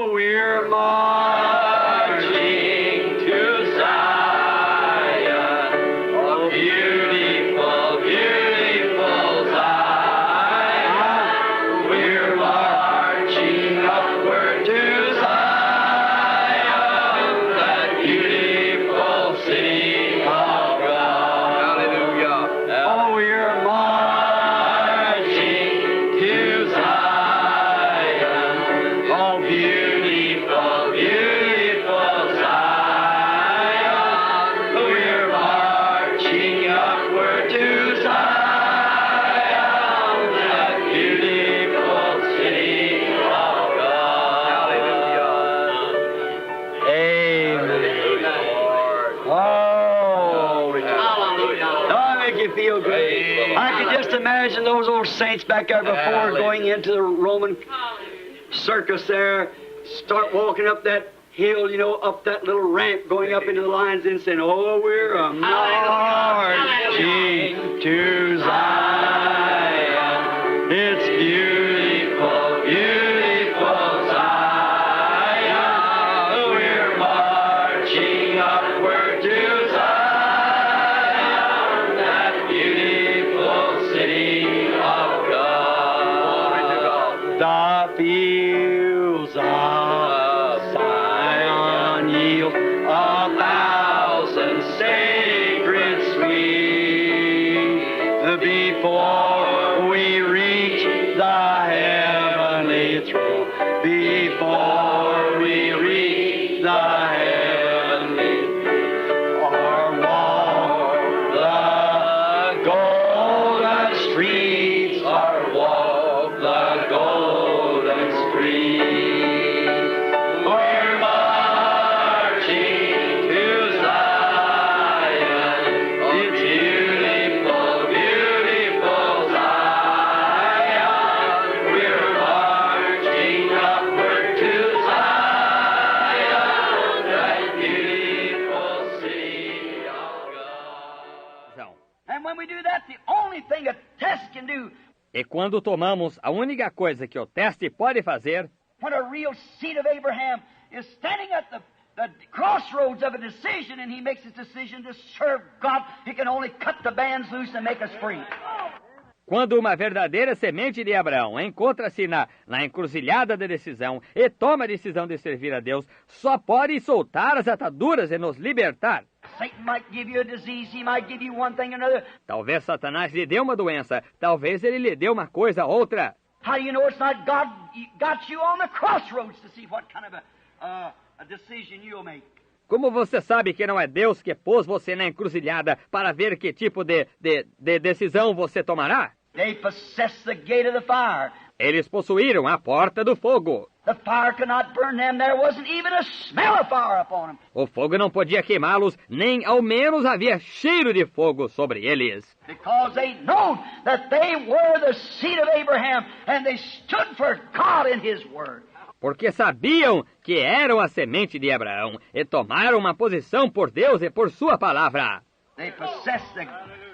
Oh, we're marching to Zion. Oh, beautiful, beautiful Zion. We're marching upward to Zion, that beautiful city of God. Hallelujah. Oh, we're marching to Zion. Oh, beautiful, beautiful Zion. We're marching upward to Zion, that beautiful city of God. Hallelujah. Amen. Oh, don't it make you feel good? I can just imagine those old saints back there before going into the Roman circus there, start walking up that hill, you know, up that little ramp, going up into the lines and saying, oh, we're a marching to Zion. It's beautiful, beautiful Zion. We're marching upward to Zion, that beautiful city of God. The fields of Zion yield 1,000 sacred sweet before we reach the heavenly throne. Before we reach the heavenly throne, or walk the golden streets, or walk the golden streets. We're marching to Zion. It's beautiful, beautiful Zion. We're marching upward to Zion, that beautiful city of God. And when we do that, the only thing a test can do, E quando tomamos a única coisa que o teste pode fazer, when a real seed of Abraham is standing at the crossroads of a decision, and he makes his decision to serve God, he can only cut the bands loose and make us free. quando uma verdadeira semente de Abraão encontra-se na encruzilhada da decisão e toma a decisão de servir a Deus, só pode soltar as ataduras e nos libertar. Satan might give you a disease, he might give you one thing or another. Talvez Satanás lhe dê uma doença, talvez ele lhe dê uma coisa ou outra. How do you know it's not God got you on the crossroads to see what kind of a decision you'll make? Como você sabe que não é Deus que pôs você na encruzilhada para ver que tipo de decisão você tomará? They possessed the gate of the fire. Eles possuíram a porta do fogo. The fire could not burn them. There wasn't even a smell of fire upon them. O fogo não podia queimá-los, nem ao menos havia cheiro de fogo sobre eles. Because they know that they were the seed of Abraham and they stood for God in His Word. Porque sabiam que eram a semente de Abraão e tomaram uma posição por Deus e por sua palavra. They possessed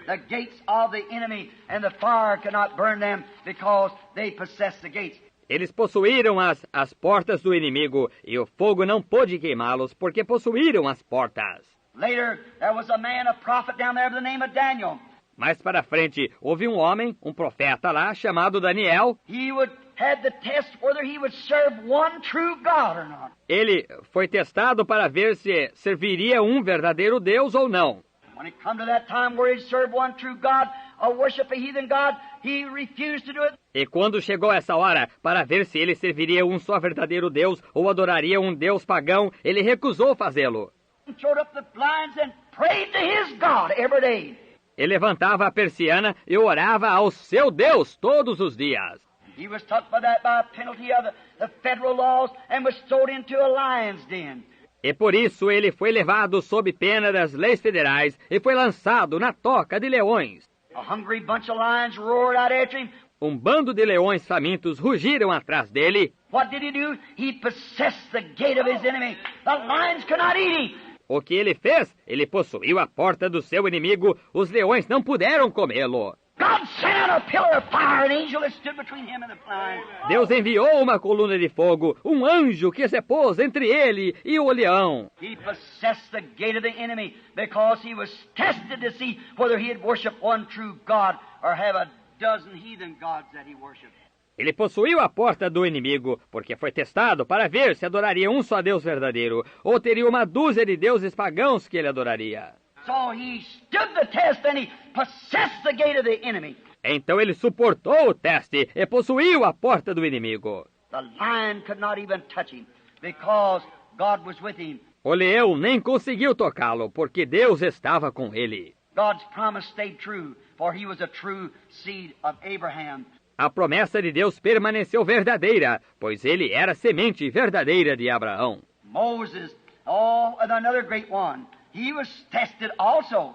the gates of the enemy, and the fire could not burn them because they possessed the gates. Eles possuíram as portas do inimigo, e o fogo não pôde queimá-los, porque possuíram as portas. Later, there was a man, a prophet down there by the name of Daniel. Mais para frente, houve um homem, um profeta lá, chamado Daniel. He had the test whether he would serve one true God or not. Ele foi testado para ver se serviria um verdadeiro Deus ou não. When it come to that time where he'd serve one true God or worship a heathen God, he refused to do it. E quando chegou essa hora para ver se ele serviria um só verdadeiro Deus ou adoraria um Deus pagão, ele recusou fazê-lo. He throwed up the blinds and prayed to his God every day. Ele levantava a persiana e orava ao seu Deus todos os dias. He was took by that by a penalty of the federal laws and was thrown into a lion's den. E por isso ele foi levado sob pena das leis federais e foi lançado na toca de leões. A hungry bunch of lions roared out after him. Um bando de leões famintos rugiram atrás dele. What did he do? He possessed the gate of his enemy. The lions could not eat him. O que ele fez? Ele possuiu a porta do seu inimigo. Os leões não puderam comê-lo. God sent sent a pillar of fire, an angel that stood between him and the lion. Deus enviou uma coluna de fogo, um anjo que se pôs entre ele e o leão. He possessed the gate of the enemy because he was tested to see whether he had worshipped one true God or have a dozen heathen gods that he worshipped. Ele possuiu a porta do inimigo, porque foi testado para ver se adoraria um só Deus verdadeiro, ou teria uma dúzia de deuses pagãos que ele adoraria. So he stood the test and he possessed the gate of the enemy. Então ele suportou o teste e possuiu a porta do inimigo. The lion could not even touch him because God was with him. O leão nem conseguiu tocá-lo, porque Deus estava com ele. God's promise stayed true, for he was a true seed of Abraham. A promessa de Deus permaneceu verdadeira, pois ele era semente verdadeira de Abraão. Moses, another great one. He was tested also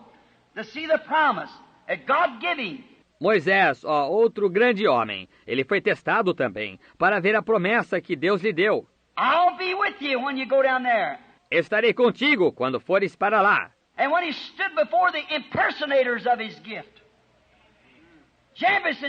to see the promise that God gave him. Moisés, outro grande homem, ele foi testado também, para ver a promessa que Deus lhe deu. I'll be with you when you go down there. Estarei contigo quando fores para lá. And when he stood before the impersonators of his gift, Jambres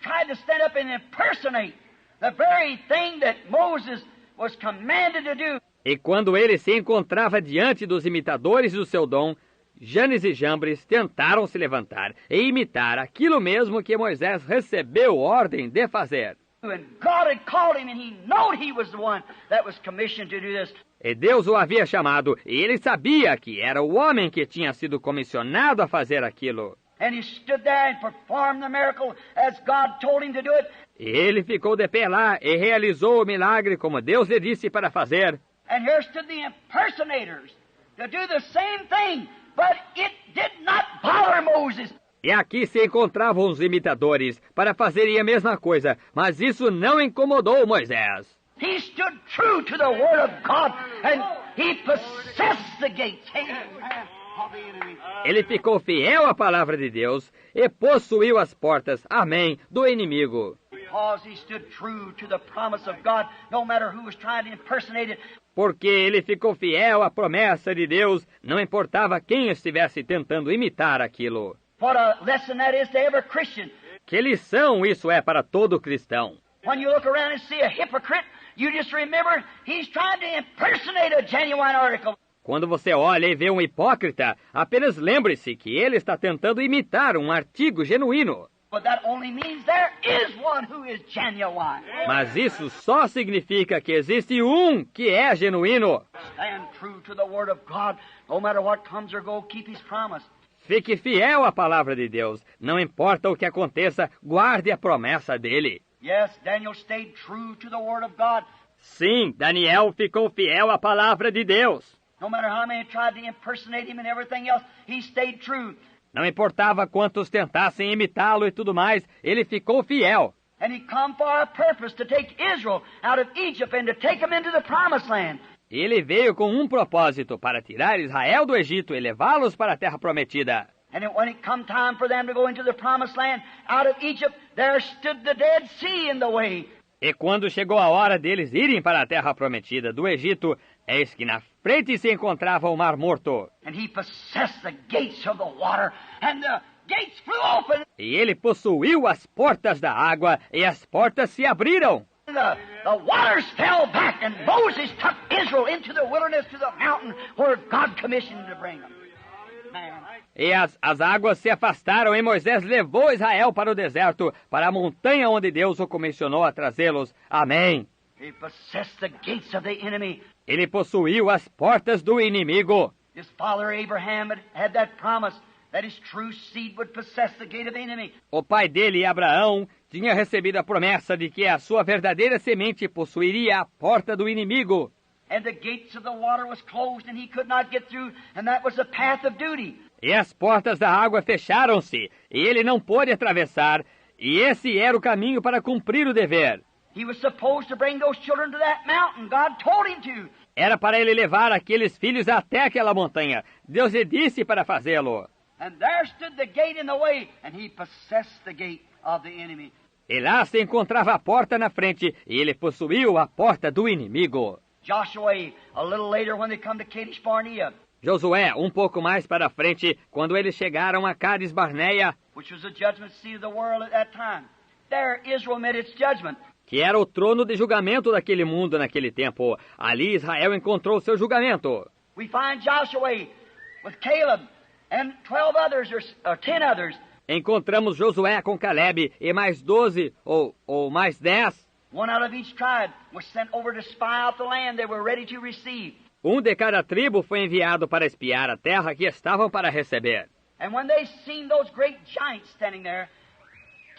tried to stand up and impersonate the very thing that Moses was commanded to do. E quando ele se encontrava diante dos imitadores do seu dom, Janes e Jambres tentaram se levantar e imitar aquilo mesmo que Moisés recebeu ordem de fazer. And God had called him and he knew he was the one that was commissioned to do this. E Deus o havia chamado, e ele sabia que era o homem que tinha sido comissionado a fazer aquilo. And he stood there and performed the miracle as God told him to do it. E ele ficou de pé lá e realizou o milagre como Deus lhe disse para fazer. And here stood the impersonators to do the same thing, but it did not bother Moses. E aqui se encontravam os imitadores para fazerem a mesma coisa, mas isso não incomodou Moisés. He stood true to the Word of God, and he possessed the gates. Ele ficou fiel à palavra de Deus e possuiu as portas, amém, do inimigo. Because he stood true to the promise of God, no matter who was trying to impersonate it. Porque ele ficou fiel à promessa de Deus, não importava quem estivesse tentando imitar aquilo. What a lesson that is to every Christian. Que lição isso é para todo cristão. When you look around and see a hypocrite, you just remember he's trying to impersonate a genuine article. Quando você olha e vê um hipócrita, apenas lembre-se que ele está tentando imitar um artigo genuíno. But that only means there is one who is genuine. Mas isso só significa que existe um que é genuíno. Stand true to the Word of God. No matter what comes or goes, keep His promise. Fique fiel à palavra de Deus. Não importa o que aconteça, guarde a promessa dele. Yes, Daniel stayed true to the Word of God. Sim, Daniel ficou fiel à palavra de Deus. No matter how many tried to impersonate him and everything else, he stayed true. Não importava quantos tentassem imitá-lo e tudo mais, ele ficou fiel. And he come for a purpose to take Israel out of Egypt and to take them into the promised land. Ele veio com um propósito, para tirar Israel do Egito e levá-los para a terra prometida. And when it come time for them to go into the promised land out of Egypt, there stood the Dead Sea in the way. E quando chegou a hora deles irem para a terra prometida do Egito, eis que na frente se encontrava o Mar Morto. And he possessed the gates of the water, and the gates flew open. E ele possuiu as portas da água, e as portas se abriram. The waters fell back, and Moses took Israel into the wilderness to the mountain where God commissioned to bring them. Man. E as águas se afastaram, e Moisés levou Israel para o deserto, para a montanha onde Deus o comissionou a trazê-los. Amém. He possessed the gates of the enemy. Ele possuiu as portas do inimigo. His father Abraham had that promise that his true seed would possess the gate of the enemy. O pai dele, Abraão, tinha recebido a promessa de que a sua verdadeira semente possuiria a porta do inimigo. And the gates of the water was closed and he could not get through, and that was the path of duty. E as portas da água fecharam-se, e ele não pôde atravessar, e esse era o caminho para cumprir o dever. He was supposed to bring those children to that mountain. God told him to. Era para ele levar aqueles filhos até aquela montanha. Deus lhe disse para fazê-lo. And there stood the gate in the way, and he possessed the gate of the enemy. E lá se encontrava a porta na frente, e ele possuiu a porta do inimigo. Joshua, a little later when they come to Kadesh Barnea. Josué, um pouco mais para frente, quando eles chegaram a Cades Barneia. which was the judgment seat of the world at that time. There Israel met its judgment. Que era o trono de julgamento daquele mundo naquele tempo. Ali Israel encontrou seu julgamento. We find Joshua with Caleb and 12 others or 10 others. Encontramos Josué com Caleb e mais 12 ou mais 10. One out of each tribe was sent over to spy out the land they were ready to receive. Um de cada tribo foi enviado para espiar a terra que estavam para receber. And when they seen those great giants standing there,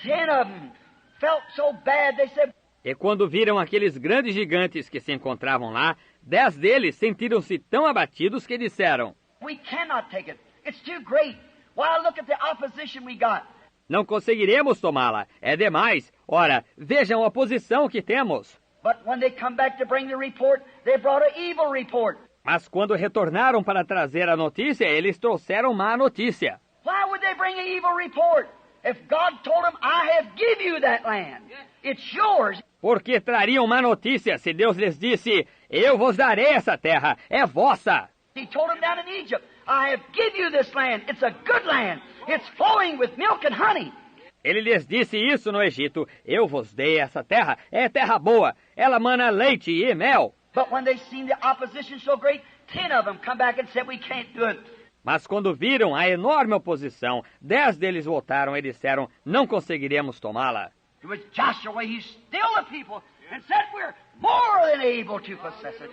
10 of them felt so bad they said, E quando viram aqueles grandes gigantes que se encontravam lá, 10 deles sentiram-se tão abatidos que disseram: we cannot take it. It's too great. Why, look at the opposition we got. Não conseguiremos tomá-la. É demais. Ora, vejam a posição que temos. But when they come back to bring the report, they brought an evil report. Mas quando retornaram para trazer a notícia, eles trouxeram má notícia. Why would they bring an evil report? If God told them, I have give you that land. It's yours. Porque trariam má notícia se Deus lhes disse: eu vos darei essa terra, é vossa. He told them down in Egypt, I have give you this land. It's a good land. It's flowing with milk and honey. Ele lhes disse isso no Egito: eu vos dei essa terra, é terra boa, ela mana leite e mel. But when they seen the opposition so great, 10 of them come back and said, we can't do it. Mas quando viram a enorme oposição, 10 deles voltaram e disseram: não conseguiremos tomá-la. It was Joshua, he stilled the people and said, we're more than able to possess it.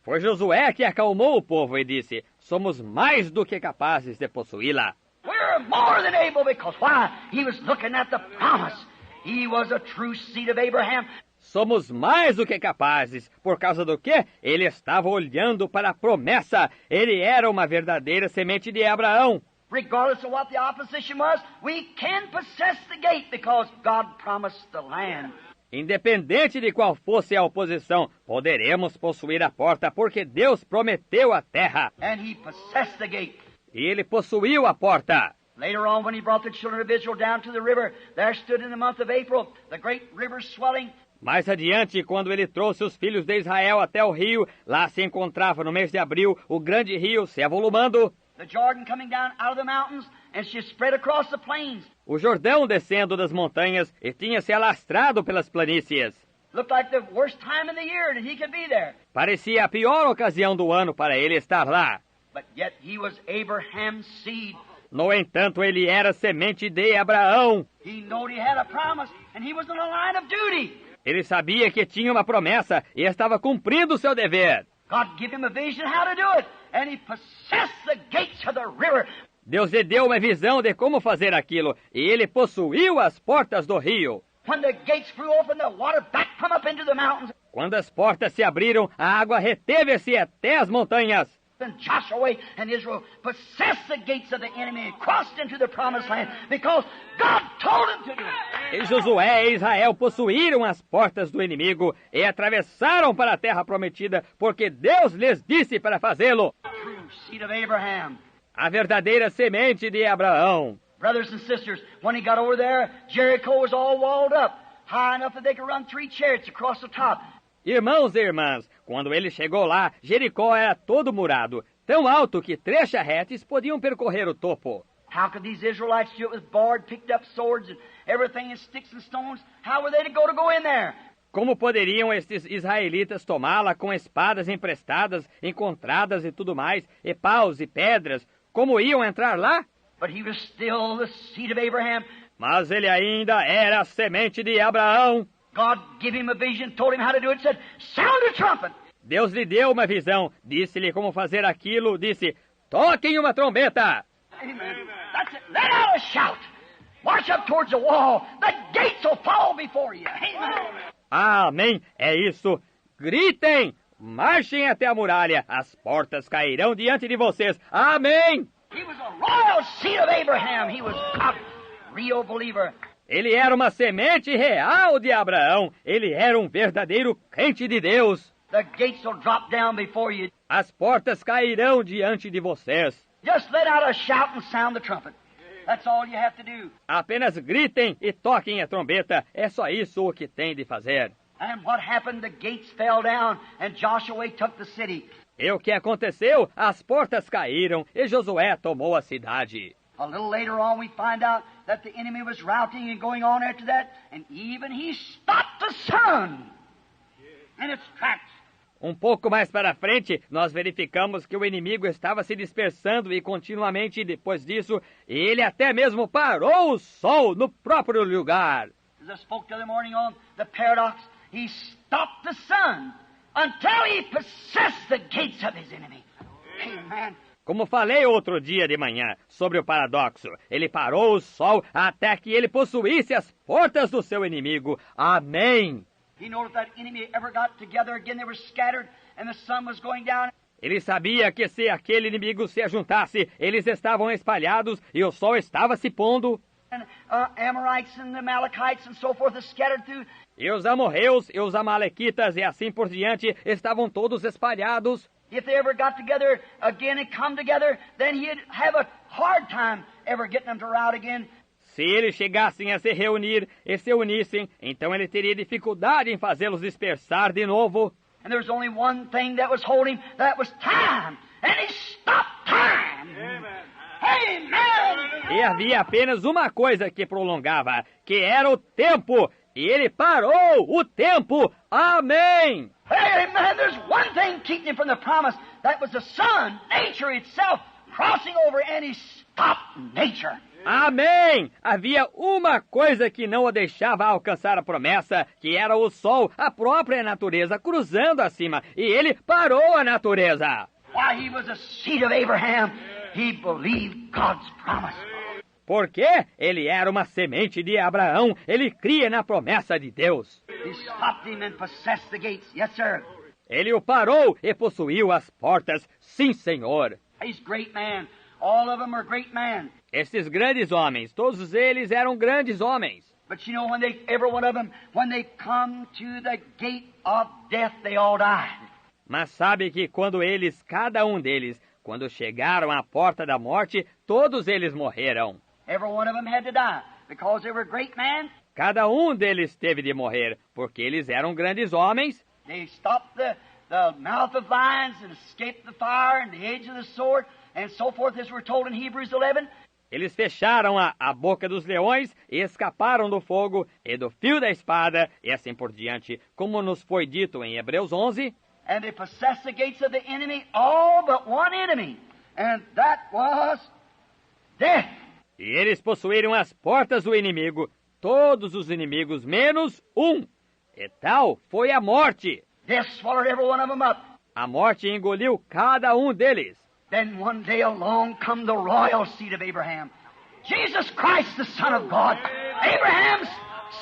Foi Josué que acalmou o povo e disse: somos mais do que capazes de possuí-la. We're more than able because why? He was looking at the promise. He was a true seed of Abraham. Somos mais do que capazes. Por causa do quê? Ele estava olhando para a promessa. Ele era uma verdadeira semente de Abraão. Regardless of what the opposition was, we can possess the gate because God promised the land. Independente de qual fosse a oposição, poderemos possuir a porta porque Deus prometeu a terra. And he possessed the gate. E ele possuiu a porta. Later on, when he brought the children of Israel down to the river, there stood in the month of April the great river swelling. Mais adiante, quando ele trouxe os filhos de Israel até o rio, lá se encontrava no mês de abril o grande rio se avolumando. The Jordan coming down out of the mountains and she spread across the plains. O Jordão descendo das montanhas e tinha se alastrado pelas planícies. Looked like the worst time in the year that he could be there. Parecia a pior ocasião do ano para ele estar lá. But yet he was Abraham's seed. No entanto, ele era semente de Abraão. He knew he had a promise and he was on a line of duty. Ele sabia que tinha uma promessa e estava cumprindo o seu dever. God gave him a vision how to do it, and he possessed the gates of the river. Deus lhe deu uma visão de como fazer aquilo, e ele possuiu as portas do rio. When the gates flew open, the water back come up into the mountains. Quando as portas se abriram, a água reteve-se até as montanhas. And Joshua and Israel possessed the gates of the enemy and crossed into the promised land because God told them to do it. E Josué e Israel possuíram as portas do inimigo e atravessaram para a terra prometida, porque Deus lhes disse para fazê-lo. True seed of Abraham. A verdadeira semente de Abraão. Brothers and sisters, when he got over there, Jericho was all walled up, high enough that they could run 3 chariots across the top. Irmãos e irmãs, quando ele chegou lá, Jericó era todo murado, tão alto que 3 charretes podiam percorrer o topo. How could these Israelites do it with board, picked up swords and everything and sticks and stones? How were they to go in there? Como poderiam estes israelitas tomá-la com espadas emprestadas, encontradas e tudo mais, e paus e pedras? Como iam entrar lá? But he was still the seed of Abraham. Mas ele ainda era a semente de Abraão. God gave him a vision, told him how to do it, said, sound a trumpet. Deus lhe deu uma visão, disse-lhe como fazer aquilo, disse, toquem uma trombeta. Amen. That's it. Let out a shout. March up towards the wall. The gates will fall before you. Amen. Amém. É isso. Gritem. Marchem até a muralha. As portas cairão diante de vocês. Amém. He was a royal seed of Abraham. He was a real believer. Ele era uma semente real de Abraão. Ele era um verdadeiro crente de Deus. The gates will drop down before you. As portas cairão diante de vocês. Just let out a shout and sound the trumpet. That's all you have to do. Apenas gritem e toquem a trombeta. É só isso o que tem de fazer. And what happened? The gates fell down and Joshua took the city. E o que aconteceu? As portas caíram e Josué tomou a cidade. A little later on we find out that the enemy was routing and going on after that, and even he stopped the sun in its tracks. Um pouco mais para frente, nós verificamos que o inimigo estava se dispersando e continuamente, depois disso, ele até mesmo parou o sol no próprio lugar. As I spoke the other morning on the paradox, he stopped the sun until he possessed the gates of his enemy. Amen. Como falei outro dia de manhã sobre o paradoxo, ele parou o sol até que ele possuísse as portas do seu inimigo. Amém. Ele sabia que se aquele inimigo se ajuntasse, eles estavam espalhados e o sol estava se pondo. E os amorreus e os amalequitas e assim por diante estavam todos espalhados. If they ever got together again and come together, then he'd have a hard time ever getting them to rout again. Se eles chegassem a se reunir e se unissem, então ele teria dificuldade em fazê-los dispersar de novo. And there was only one thing that was holding, that was time. And he stopped time. Amen. Amen. E havia apenas uma coisa que prolongava, que era o tempo. E ele parou o tempo. Amém. Amen. There's one thing keeping him from the promise. That was the sun, nature itself, crossing over, and he stopped nature. Amém! Havia uma coisa que não o deixava alcançar a promessa, que era o sol, a própria natureza, cruzando acima. E ele parou a natureza. Why, he was a seed of Abraham. He believed God's promise. Porque ele era uma semente de Abraão, ele cria na promessa de Deus. He stopped him and possessed the gates. Yes, sir. Ele o parou e possuiu as portas. Sim, Senhor. He's great man. All of them are great men. Esses grandes homens, todos eles eram grandes homens. But you know, every one of them, when they come to the gate of death, they all died. Mas sabe que quando eles, cada um deles, quando chegaram à porta da morte, todos eles morreram. Every one of them had to die because they were great men. Cada um deles teve de morrer, porque eles eram grandes homens. They stopped the mouth of lions and escaped the fire and the edge of the sword and so forth, as we're told in Hebrews 11. Eles fecharam a boca dos leões e escaparam do fogo e do fio da espada, e assim por diante, como nos foi dito em Hebreus 11. And they possessed the gates of the enemy, all but one enemy, and that was death. E eles possuíram as portas do inimigo, todos os inimigos menos um. E tal foi a morte. Death swallowed every one of them up. A morte engoliu cada um deles. Then one day along come the royal seed of Abraham, Jesus Christ, the Son of God, Abraham's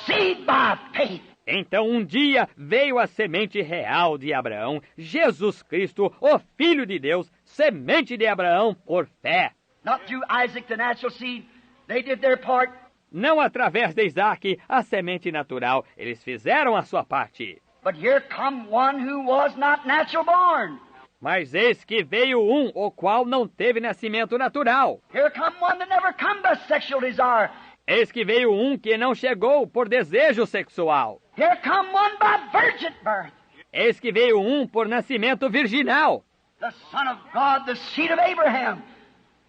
seed by faith. Então um dia veio a semente real de Abraão, Jesus Cristo, o Filho de Deus, semente de Abraão por fé. Not through Isaac, the natural seed. They did their part. Não através de Isaac, a semente natural. Eles fizeram a sua parte. But here come one who was not natural born. Mas eis que veio um, o qual não teve nascimento natural. Here come one that never come by sexual desire. Eis que veio um que não chegou por desejo sexual. Here come one by virgin birth. Eis que veio um por nascimento virginal. The Son of God, the seed of Abraham.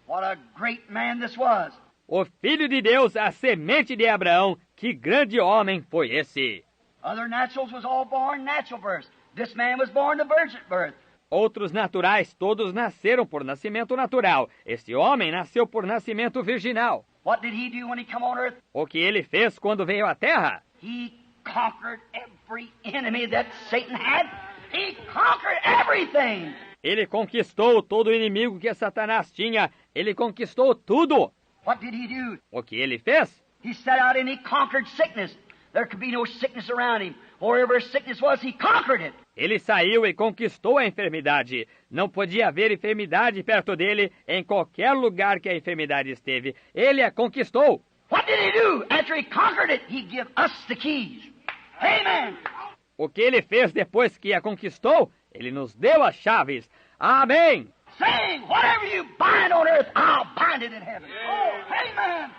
What a great man this was. O Filho de Deus, a semente de Abraão. Que grande homem foi esse! Other naturals was all born natural birth. This man was born to virgin birth. Outros naturais, todos nasceram por nascimento natural. Este homem nasceu por nascimento virginal. What did he do when he come on earth? O que ele fez quando veio à Terra? He conquered every enemy that Satan had. He conquered everything. Ele conquistou todo o inimigo que Satanás tinha. Ele conquistou tudo. What did he do? O que ele fez? He set out and he conquered sickness. There could be no sickness around him. Wherever sickness was, he conquered it. Ele saiu e conquistou a enfermidade. Não podia haver enfermidade perto dele. Em qualquer lugar que a enfermidade esteve, ele a conquistou. What did he do? After he conquered it, he gave us the keys. Amen. O que ele fez depois que a conquistou? Ele nos deu as chaves. Amém. Saying, whatever you bind on earth, I'll bind it in heaven. Oh, amen.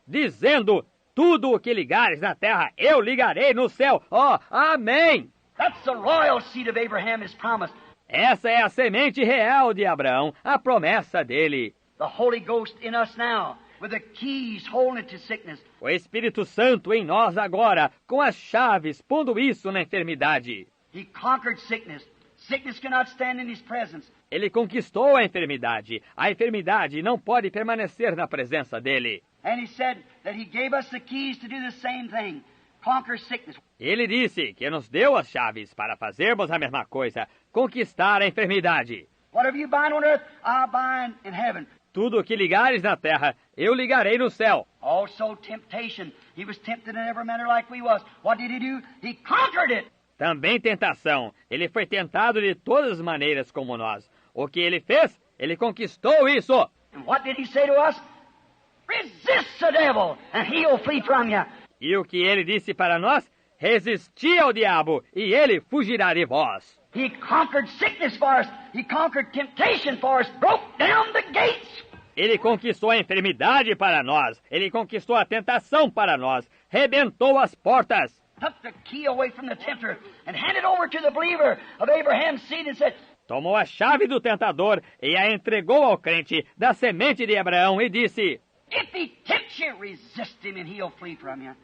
Dizendo, tudo o que ligares na terra, eu ligarei no céu. Oh, amém. That's the royal seed of Abraham, his promise. Essa é a semente real de Abraão, a promessa dele. The Holy Ghost in us now with the keys holding it to sickness. O Espírito Santo em nós agora, com as chaves, pondo isso na enfermidade. He conquered sickness. Sickness cannot stand in his presence. Ele conquistou a enfermidade. A enfermidade não pode permanecer na presença dele. And he said that he gave us the keys to do the same thing. Conquer sickness. Ele disse que nos deu as chaves para fazermos a mesma coisa, conquistar a enfermidade. Whatever you bind on earth, I'll bind in heaven. Tudo o que ligares na terra, eu ligarei no céu. Also temptation. He was tempted in every manner like we was. What did he do? He conquered it. Também tentação. Ele foi tentado de todas as maneiras como nós. O que ele fez? Ele conquistou isso. And what did he say to us? Resist the devil, and he'll flee from you. E o que ele disse para nós? Resisti ao diabo, e ele fugirá de vós. He conquered sickness for us. He conquered temptation for us. Broke down the gates. Ele conquistou a enfermidade para nós. Ele conquistou a tentação para nós. Rebentou as portas. Took the key away from the tempter and handed over to the believer of Abraham's seed and said, Tomou a chave do tentador e a entregou ao crente da semente de Abraão e disse: if he tempts you, resist him and he'll flee from you.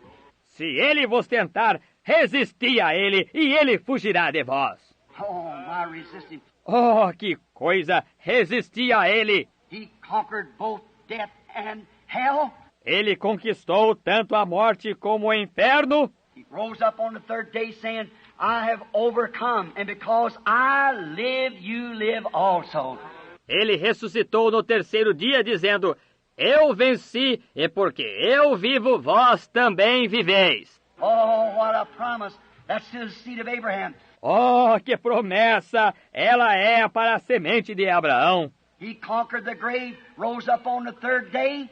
Se ele vos tentar, resisti a ele e ele fugirá de vós. Oh, my resisting. Oh, que coisa! Resisti a ele. He conquered both death and hell. Ele conquistou tanto a morte como o inferno. He rose up on the third day saying, I have overcome, and because I live, you live also. Ele ressuscitou no terceiro dia dizendo: Eu venci, e porque eu vivo, vós também viveis. Oh, what a promise. That's to the seed of Abraham. Oh, que promessa! Ela é para a semente de Abraão. He conquered the grave, rose up on the third day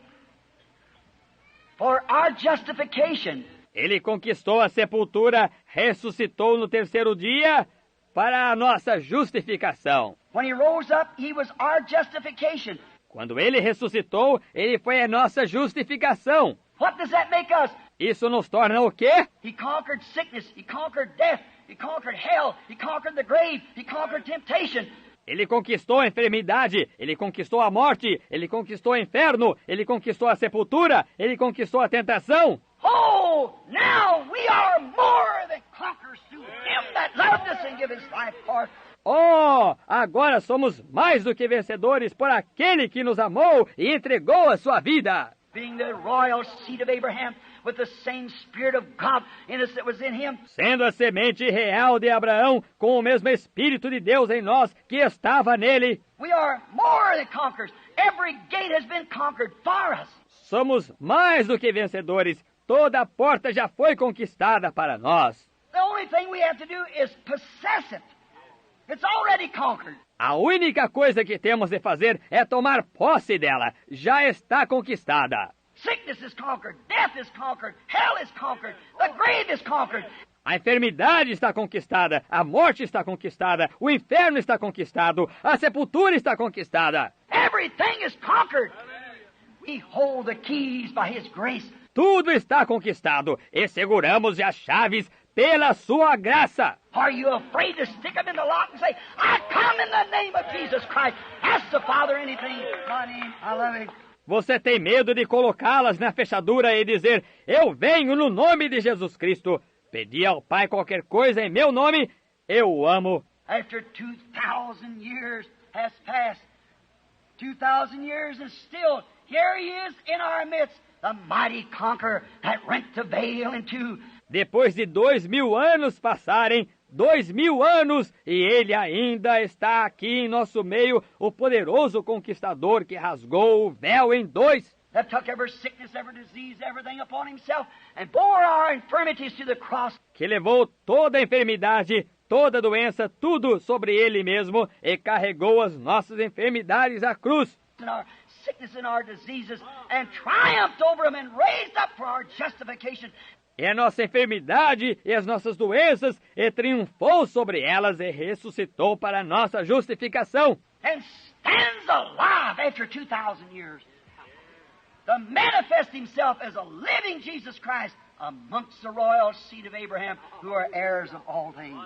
for our justification. Ele conquistou a sepultura, ressuscitou no terceiro dia para a nossa justificação. When he rose up, he was our justification. Quando ele ressuscitou, ele foi a nossa justificação. What does that make us? Isso nos torna o quê? He conquered sickness, he conquered death, he conquered hell, he conquered the grave, he conquered temptation. Ele conquistou a enfermidade, ele conquistou a morte, ele conquistou o inferno, ele conquistou a sepultura, ele conquistou a tentação. Oh, now we are more than conquerors through him that loved us and gave his life for us. Oh, agora somos mais do que vencedores por aquele que nos amou e entregou a sua vida. Being the royal seed of Abraham, with the same Spirit of God in us that was in him. Sendo a semente real de Abraão, com o mesmo Espírito de Deus em nós que estava nele. We are more than conquerors. Every gate has been conquered for us. Somos mais do que vencedores. Toda a porta já foi conquistada para nós. The only thing we have to do is possess it. It's already conquered. A única coisa que temos de fazer é tomar posse dela. Já está conquistada. Sickness is conquered. Death is conquered. Hell is conquered. The grave is conquered. A enfermidade está conquistada, a morte está conquistada, o inferno está conquistado, a sepultura está conquistada. Everything is conquered. We hold the keys by his grace. Tudo está conquistado e seguramos as chaves pela sua graça. Are you afraid to stick them in the lock and say, I come in the name of Jesus Christ. Ask the Father anything. My name, I love him. Você tem medo de colocá-las na fechadura e dizer, eu venho no nome de Jesus Cristo. Pedi ao Pai qualquer coisa em meu nome, eu o amo. After 2,000 years has passed, 2,000 years and still, here he is in our midst, the mighty conqueror that rent the veil in two. Depois de 2.000 anos passarem, 2.000 anos, e ele ainda está aqui em nosso meio, o poderoso conquistador que rasgou o véu em dois. That took every sickness, every disease, everything upon himself, and bore our infirmities to the cross. Que levou toda a enfermidade, toda a doença, tudo sobre ele mesmo, e carregou as nossas enfermidades à cruz. And our sickness and our diseases, and triumphed over them and raised up for our justification. E a nossa enfermidade e as nossas doenças, e triunfou sobre elas e ressuscitou para a nossa justificação. And stands alive after 2,000 years to manifest himself as a living Jesus Christ amongst the royal seed of Abraham, who are heirs of all things.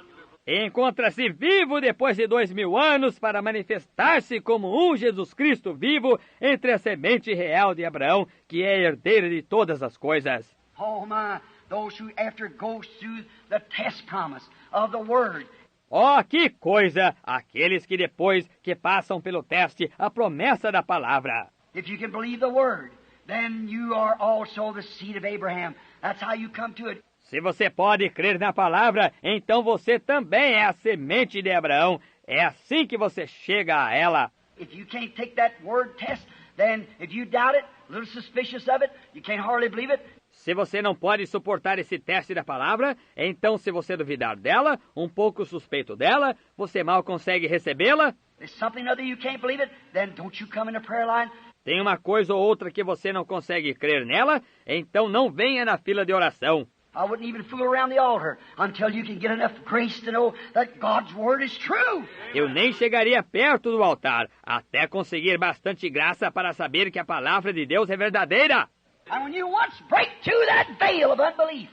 Encontra-se vivo depois de 2000 anos para manifestar-se como um Jesus Cristo vivo entre a semente real de Abraão, que é herdeira de todas as coisas. Oh my, those who after goes through the test promise of the Word. Oh, que coisa! Aqueles que depois que passam pelo teste, a promessa da palavra. If you can believe the Word, then you are also the seed of Abraham. That's how you come to it. Se você pode crer na palavra, então você também é a semente de Abraão. É assim que você chega a ela. If you can't take that word test, then if you doubt it, a little suspicious of it, you can't hardly believe it. Se você não pode suportar esse teste da palavra, então se você duvidar dela, um pouco suspeito dela, você mal consegue recebê-la. There's something other you can't believe it, then don't you come in the prayer line. Tem uma coisa ou outra que você não consegue crer nela, então não venha na fila de oração. I wouldn't even fool around the altar until you can get enough grace to know that God's Word is true. Eu nem chegaria perto do altar, até conseguir bastante graça para saber que a palavra de Deus é verdadeira. And when you once break through that veil of unbelief,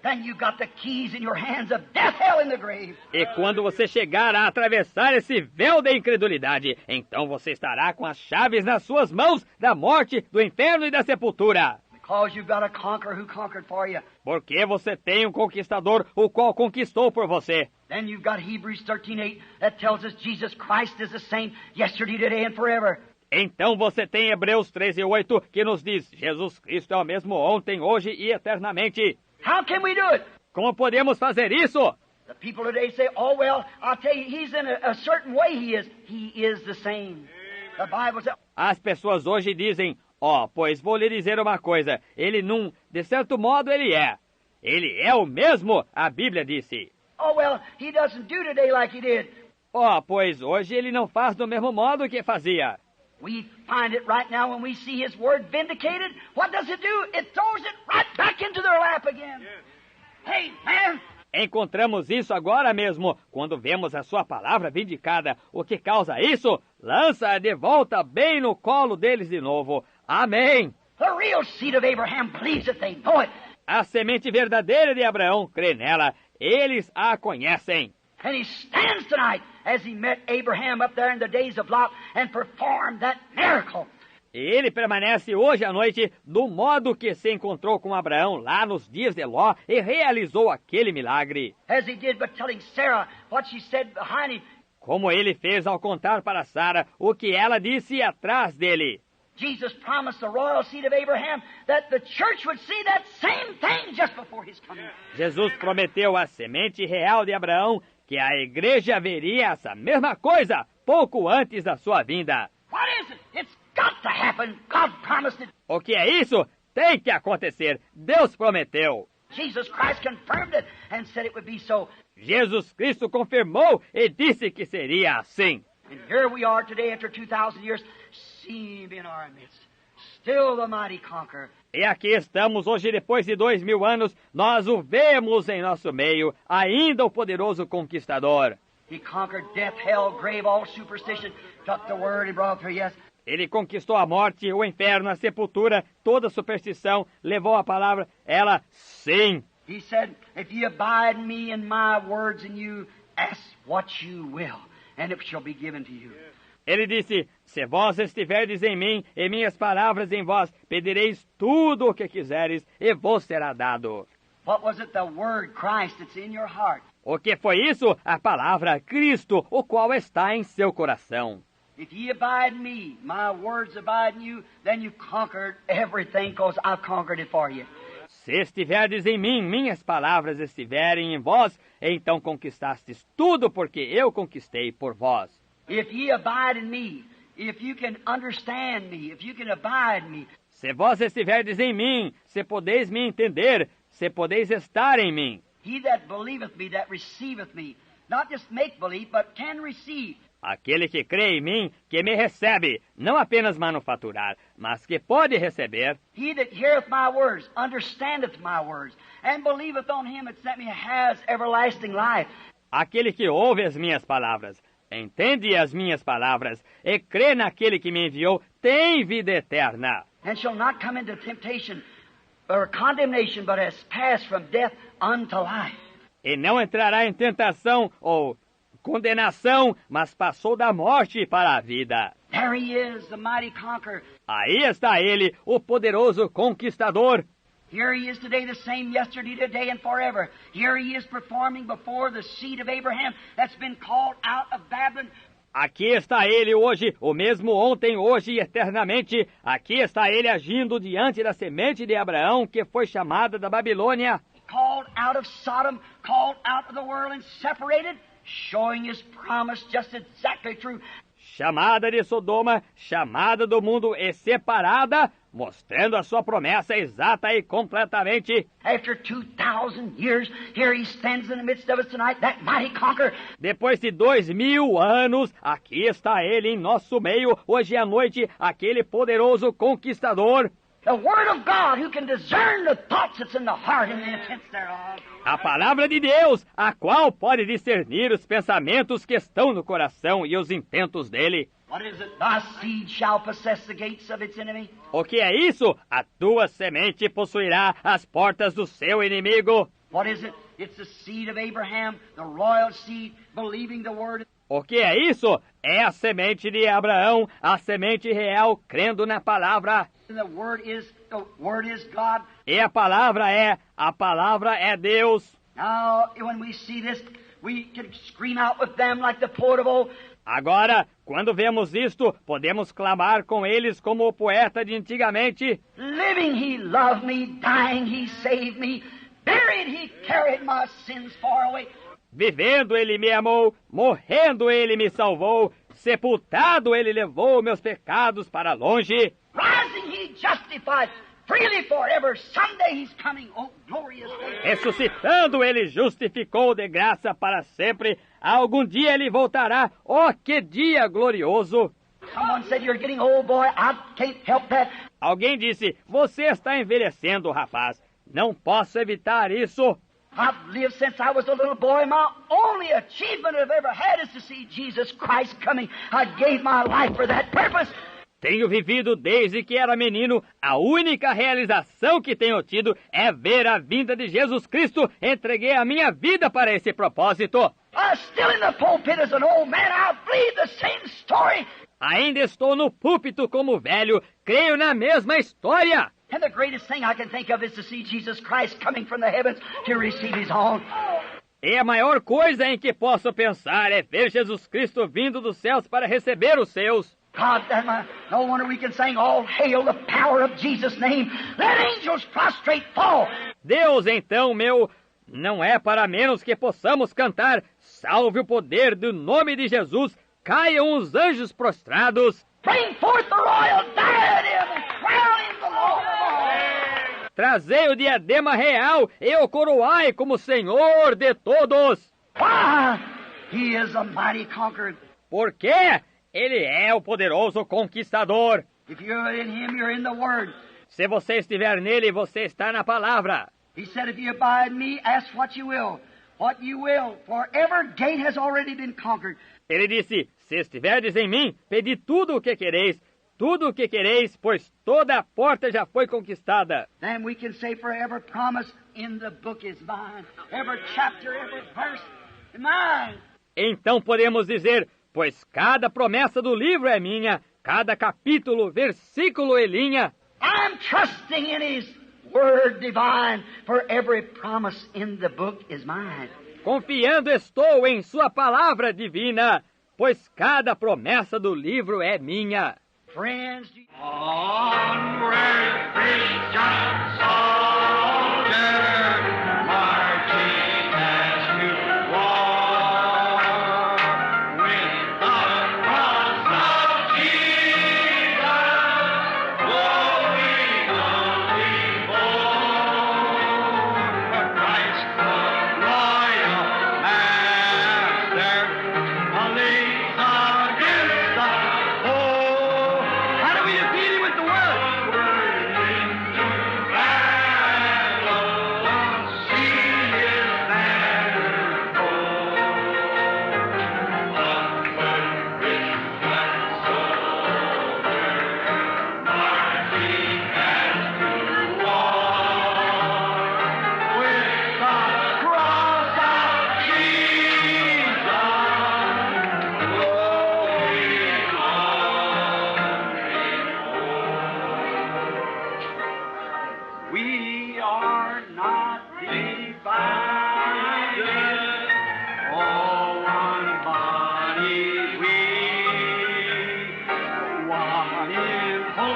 then you got the keys in your hands of death, hell, and the grave. E quando você chegar a atravessar esse véu da incredulidade, então você estará com as chaves nas suas mãos da morte, do inferno e da sepultura. Because you've got a conqueror who conquered for you. Porque você tem um conquistador, o qual conquistou por você. Then you've got Hebrews 13:8 that tells us Jesus Christ is the same yesterday, today, and forever. Então você tem Hebreus 13:8, que nos diz, Jesus Cristo é o mesmo ontem, hoje e eternamente. How can we do it? Como podemos fazer isso? The people today say, oh, well, I'll tell you, he's in a certain way he is. He is the same. The Bible says... As pessoas hoje dizem, pois vou lhe dizer uma coisa, ele não, de certo modo ele é. Ele é o mesmo, a Bíblia disse. Oh, well, he doesn't do today like he did. Pois hoje ele não faz do mesmo modo que fazia. We find it right now when we see his word vindicated. What does it do? It throws it right back into their lap again. Hey, man! Encontramos isso agora mesmo, quando vemos a sua palavra vindicada. O que causa isso? Lança-a de volta bem no colo deles de novo. Amém! The real seed of Abraham believes it, they know it. A semente verdadeira de Abraão crê nela. Eles a conhecem. And he stands tonight as he met Abraham up there in the days of Lot and performed that miracle. E ele permanece hoje à noite do modo que se encontrou com Abraão lá nos dias de Ló e realizou aquele milagre. As he did by telling Sarah what she said behind him. Como ele fez ao contar para Sara o que ela disse atrás dele. Jesus promised the royal seed of Abraham that the church would see that same thing just before his coming. Jesus prometeu à semente real de Abraão que a igreja veria essa mesma coisa pouco antes da sua vinda. What is it? It's got to happen. God promised it. O que é isso? Tem que acontecer. Deus prometeu. Jesus Christ confirmed it and said it would be so. Jesus Cristo confirmou e disse que seria assim. And here we are today after 2,000 years, seeing him in our midst. Still the mighty conqueror. E aqui estamos hoje, depois de 2000 anos, nós o vemos em nosso meio, ainda o poderoso conquistador. He conquered death, hell, grave, all superstition, took the word and brought it through, yes. Ele conquistou a morte, o inferno, a sepultura, toda superstição, levou a palavra, ela, sim. He said, if you abide in me and my words in you, ask what you will, and it shall be given to you. Ele disse, se vós estiverdes em mim, e minhas palavras em vós, pedireis tudo o que quiseres, e vos será dado. What was it? The word Christ that's in your heart. O que foi isso? A palavra Cristo, o qual está em seu coração. If ye abide in me, my words abide in you, then you conquered everything, because I've conquered it for you. Se estiverdes em mim, minhas palavras estiverem em vós, então conquistastes tudo, porque eu conquistei por vós. If ye abide in me, if you can understand me, if you can abide in me. Se vós estiverdes em mim, se podeis me entender, se podeis estar em mim. He that believeth me, that receiveth me, not just make believe, but can receive. Aquele que crê em mim, que me recebe, não apenas manufaturar, mas que pode receber. He that heareth my words, understandeth my words, and believeth on him that sent me has everlasting life. Aquele que ouve as minhas palavras, entende as minhas palavras, e crê naquele que me enviou, tem vida eterna. And shall not come into temptation or condemnation, but has passed from death unto life. e não entrará em tentação ou condenação, mas passou da morte para a vida. There he is, the mighty conqueror. Aí está ele, o poderoso conquistador. Here he is today, the same yesterday, today, and forever. Here he is performing before the seed of Abraham that's been called out of Babylon. Aqui está ele hoje, o mesmo ontem, hoje e eternamente. Aqui está ele agindo diante da semente de Abraão, que foi chamada da Babilônia. Called out of Sodom, called out of the world and separated, showing his promise just exactly true. Chamada de Sodoma, chamada do mundo e separada, mostrando a sua promessa exata e completamente. After 2,000 years, here he stands in the midst of us tonight, that mighty conqueror. Depois de 2000 anos, aqui está ele em nosso meio, hoje à noite, aquele poderoso conquistador. The Word of God, who can discern the thoughts that's in the heart and the intents thereof. A palavra de Deus, a qual pode discernir os pensamentos que estão no coração e os intentos dele. What is it? Thy seed shall possess the gates of its enemy. O que é isso? A tua semente possuirá as portas do seu inimigo. What is it? It's the seed of Abraham, the royal seed, believing the Word. O que é isso? É a semente de Abraão, a semente real, crendo na palavra. The Word is God. E a palavra é Deus. Now, when we see this, we can scream out with them like the poet of old. Agora, quando vemos isto, podemos clamar com eles como o poeta de antigamente. Living, he loved me. Dying, he saved me. Buried, he carried my sins far away. Vivendo, ele me amou. Morrendo, ele me salvou. Sepultado, ele levou meus pecados para longe. Rising, he justified. Freely forever. Someday he's coming. Oh, glorious day. Ressuscitando, ele justificou de graça para sempre. Algum dia ele voltará. Oh, que dia glorioso! Someone said, you're getting old, boy. I can't help that. Alguém disse, você está envelhecendo, rapaz. Não posso evitar isso. I've lived since I was a little boy. My only achievement I've ever had is to see Jesus Christ coming. I gave my life for that purpose. Tenho vivido desde que era menino. A única realização que tenho tido é ver a vinda de Jesus Cristo. Entreguei a minha vida para esse propósito. I'm still in the pulpit as an old man. I believe the same story. Ainda estou no púlpito como velho. Creio na mesma história. And the greatest thing I can think of is to see Jesus Christ coming from the heavens to receive his own. E a maior coisa em que posso pensar é ver Jesus Cristo vindo dos céus para receber os seus. God, no wonder we can sing, all hail the power of Jesus' name. Let angels prostrate fall. Deus, então, meu, não é para menos que possamos cantar, salve o poder do nome de Jesus, caiam os anjos prostrados. Bring forth the royal diadem and crown him the Lord of all. Trazei o diadema real e o coroai como Senhor de todos. Why? He is a mighty conqueror. Por quê? Ele é o poderoso conquistador. If you're in him, you're in the Word. Se você estiver nele, você está na palavra. He said, if you abide in me, ask what you will. What you will, for every gate has already been conquered. Ele disse, se estiverdes em mim, pedi tudo o que quereis. Tudo o que quereis, pois toda a porta já foi conquistada. Then we can say, for every promise in the book is mine. Every chapter, every verse is mine. Então podemos dizer, pois cada promessa do livro é minha, cada capítulo, versículo e linha. I'm trusting in his word divine, for every promise in the book is mine. Confiando estou em sua palavra divina, pois cada promessa do livro é minha. Friends, Onward, Christian soldier, marching as you war, with the cross of Jesus, going on before, for Christ the royal master, leads against the foe. how do we defeat him with the word? Into battle.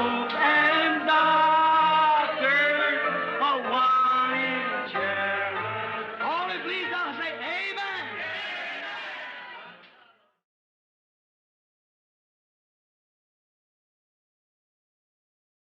so